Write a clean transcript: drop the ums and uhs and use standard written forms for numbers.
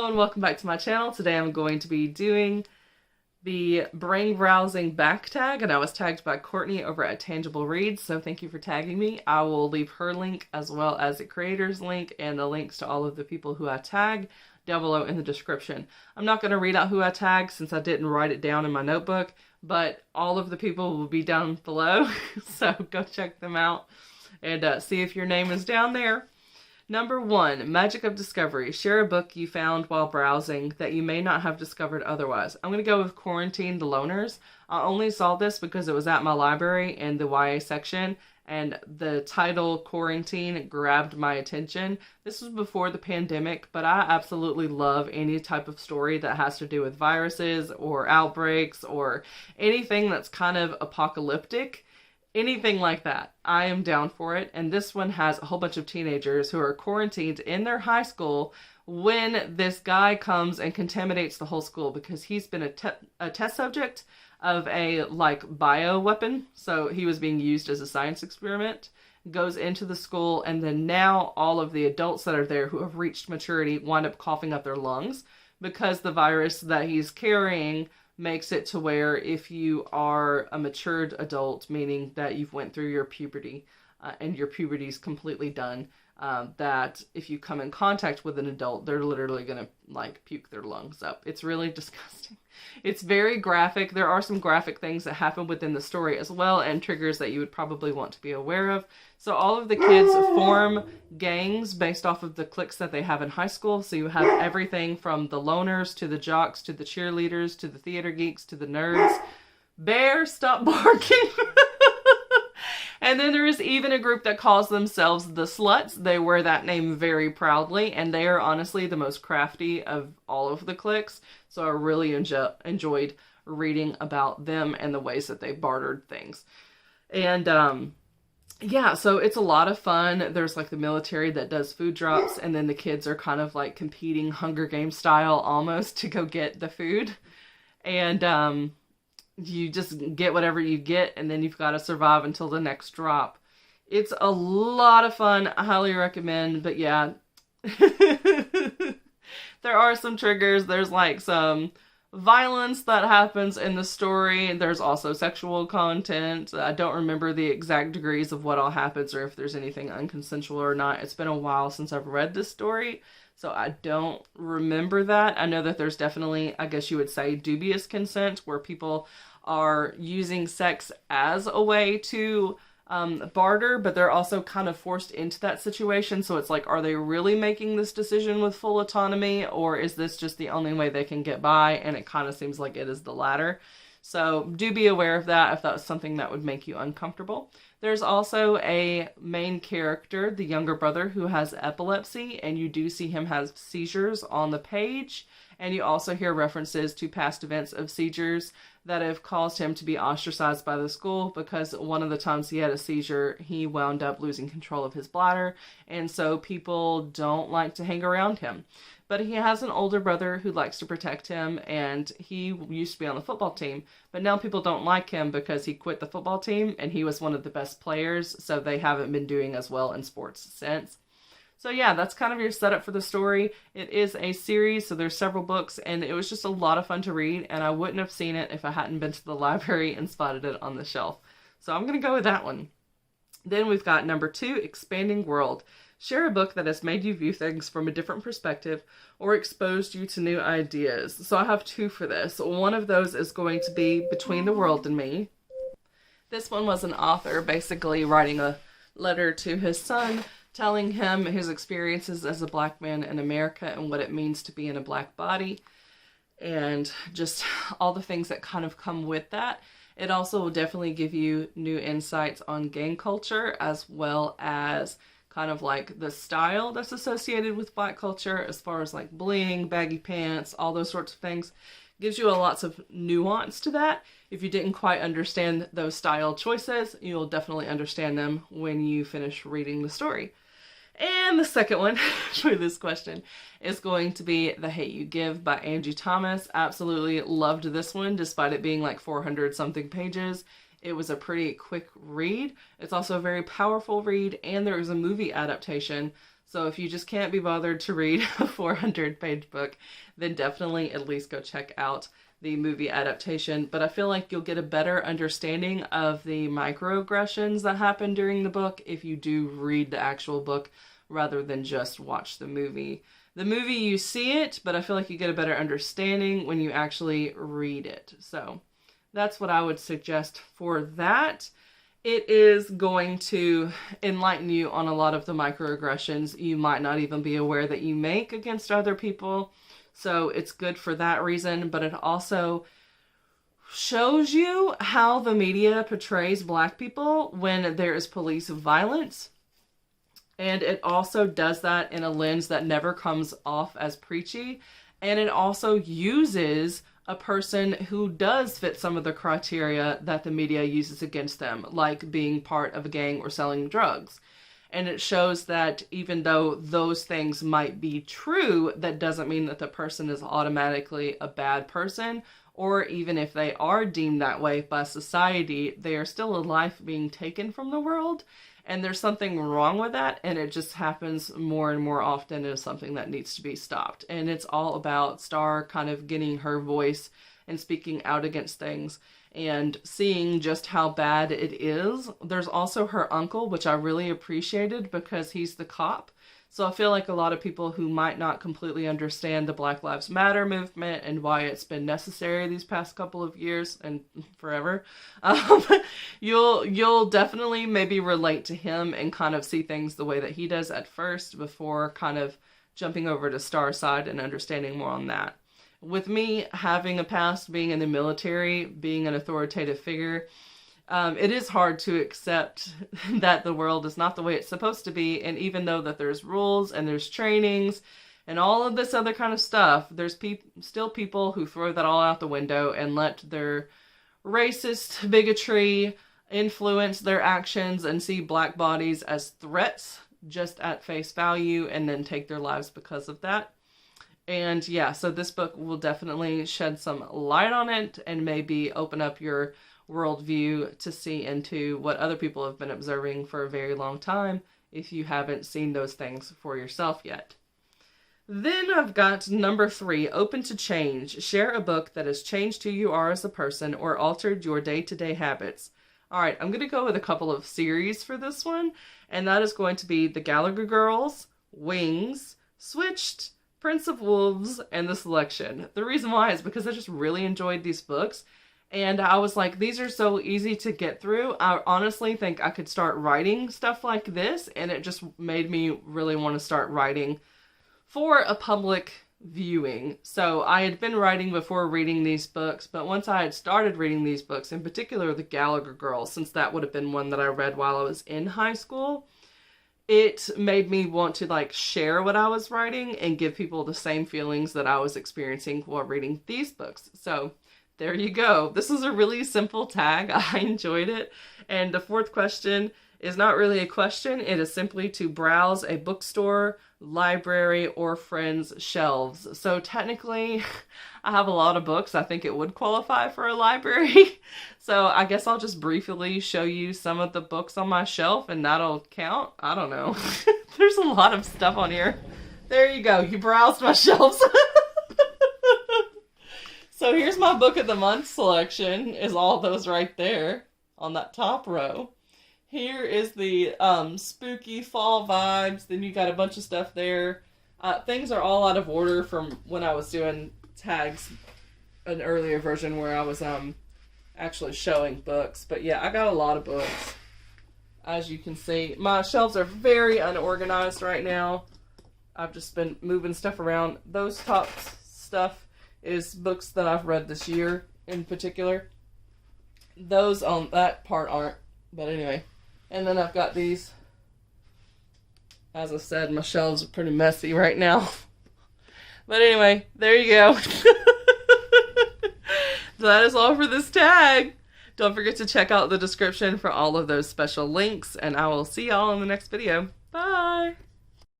and welcome back to my channel. Today I'm going to be doing the brain browsing back tag, and I was tagged by Courtney over at Tangible Reads, so thank you for tagging me. I will leave her link as well as the creator's link and the links to all of the people who I tag down below in the description. I'm not going to read out who I tagged since I didn't write it down in my notebook, but all of the people will be down below, so go check them out and see if your name is down there. Number 1, Magic of Discovery. Share a book you found while browsing that you may not have discovered otherwise. I'm going to go with Quarantine the Loners. I only saw this because it was at my library in the YA section, and the title Quarantine grabbed my attention. This was before the pandemic, but I absolutely love any type of story that has to do with viruses or outbreaks or anything that's kind of apocalyptic. Anything like that, I am down for it. And this one has a whole bunch of teenagers who are quarantined in their high school when this guy comes and contaminates the whole school because he's been a test subject of a bio weapon. So he was being used as a science experiment, goes into the school, and then now all of the adults that are there who have reached maturity wind up coughing up their lungs because the virus that he's carrying makes it to where if you are a matured adult, meaning that you've went through your puberty and your puberty's completely done, that if you come in contact with an adult, they're literally going to puke their lungs up. It's really disgusting. It's very graphic. There are some graphic things that happen within the story as well, and triggers that you would probably want to be aware of. So all of the kids form gangs based off of the cliques that they have in high school. So you have everything from the loners to the jocks to the cheerleaders to the theater geeks to the nerds. Bear, stop barking. And then there is even a group that calls themselves the Sluts. They wear that name very proudly, and they are honestly the most crafty of all of the cliques. So I really enjoyed reading about them and the ways that they bartered things. And yeah, so it's a lot of fun. There's the military that does food drops, and then the kids are kind of competing Hunger Games style almost to go get the food. And you just get whatever you get, and then you've got to survive until the next drop. It's a lot of fun. I highly recommend, but yeah. There are some triggers. There's some violence that happens in the story. There's also sexual content. I don't remember the exact degrees of what all happens or if there's anything unconsensual or not. It's been a while since I've read this story, so I don't remember that. I know that there's definitely, I guess you would say, dubious consent where people are using sex as a way to barter, but they're also kind of forced into that situation. So it's are they really making this decision with full autonomy, or is this just the only way they can get by? And it kind of seems like it is the latter. So do be aware of that if that's something that would make you uncomfortable. There's also a main character, the younger brother, who has epilepsy, and you do see him have seizures on the page. And you also hear references to past events of seizures that have caused him to be ostracized by the school because one of the times he had a seizure, he wound up losing control of his bladder. And so people don't like to hang around him. But he has an older brother who likes to protect him, and he used to be on the football team. But now people don't like him because he quit the football team, and he was one of the best players, so they haven't been doing as well in sports since. So yeah, that's kind of your setup for the story. It is a series, so there's several books, and it was just a lot of fun to read, and I wouldn't have seen it if I hadn't been to the library and spotted it on the shelf. So I'm going to go with that one. Then we've got number 2, Expanding World. Share a book that has made you view things from a different perspective or exposed you to new ideas. So I have 2 for this. One of those is going to be Between the World and Me. This one was an author basically writing a letter to his son, telling him his experiences as a black man in America and what it means to be in a black body, and just all the things that kind of come with that. It also will definitely give you new insights on gang culture, as well as kind of the style that's associated with black culture, as far as bling, baggy pants, all those sorts of things. Gives you lots of nuance to that. If you didn't quite understand those style choices, you'll definitely understand them when you finish reading the story. And the second one for this question is going to be The Hate You Give by Angie Thomas. Absolutely loved this one, despite it being 400 something pages. It was a pretty quick read. It's also a very powerful read, and there is a movie adaptation. So if you just can't be bothered to read a 400-page book, then definitely at least go check out the movie adaptation. But I feel like you'll get a better understanding of the microaggressions that happen during the book if you do read the actual book rather than just watch the movie. The movie, you see it, but I feel like you get a better understanding when you actually read it. So that's what I would suggest for that. It is going to enlighten you on a lot of the microaggressions you might not even be aware that you make against other people. So it's good for that reason, but it also shows you how the media portrays Black people when there is police violence. And it also does that in a lens that never comes off as preachy. And it also uses a person who does fit some of the criteria that the media uses against them, like being part of a gang or selling drugs. And it shows that even though those things might be true, that doesn't mean that the person is automatically a bad person, or even if they are deemed that way by society, they are still a life being taken from the world. And there's something wrong with that, and it just happens more and more often as something that needs to be stopped. And it's all about Star kind of getting her voice and speaking out against things and seeing just how bad it is. There's also her uncle, which I really appreciated because he's the cop. So I feel like a lot of people who might not completely understand the Black Lives Matter movement and why it's been necessary these past couple of years and forever, you'll definitely maybe relate to him and kind of see things the way that he does at first before kind of jumping over to Star's side and understanding more on that. With me having a past, being in the military, being an authoritative figure, it is hard to accept that the world is not the way it's supposed to be. And even though that there's rules and there's trainings and all of this other kind of stuff, there's still people who throw that all out the window and let their racist bigotry influence their actions and see Black bodies as threats just at face value and then take their lives because of that. And yeah, so this book will definitely shed some light on it and maybe open up your worldview to see into what other people have been observing for a very long time if you haven't seen those things for yourself yet. Then I've got number 3, Open to Change. Share a book that has changed who you are as a person or altered your day-to-day habits. All right, I'm going to go with a couple of series for this one, and that is going to be The Gallagher Girls, Wings, Switched, Prince of Wolves, and The Selection. The reason why is because I just really enjoyed these books. And I was like, these are so easy to get through. I honestly think I could start writing stuff like this, and it just made me really want to start writing for a public viewing. So I had been writing before reading these books, but once I had started reading these books, in particular The Gallagher Girls, since that would have been one that I read while I was in high school, it made me want to like share what I was writing and give people the same feelings that I was experiencing while reading these books. So there you go. This is a really simple tag. I enjoyed it. And the 4th question is not really a question. It is simply to browse a bookstore, library, or friend's shelves. So technically, I have a lot of books. I think it would qualify for a library. So I guess I'll just briefly show you some of the books on my shelf and that'll count. I don't know. There's a lot of stuff on here. There you go. You browsed my shelves. So here's my book of the month selection, is all those right there on that top row. Here is the spooky fall vibes. Then you got a bunch of stuff there. Things are all out of order from when I was doing tags, an earlier version where I was actually showing books. But yeah, I got a lot of books. As you can see, my shelves are very unorganized right now. I've just been moving stuff around. Those top stuff is books that I've read this year in particular. Those on that part aren't, but anyway. And then I've got these. As I said, my shelves are pretty messy right now. But anyway, there you go. That is all for this tag. Don't forget to check out the description for all of those special links, and I will see y'all in the next video. Bye!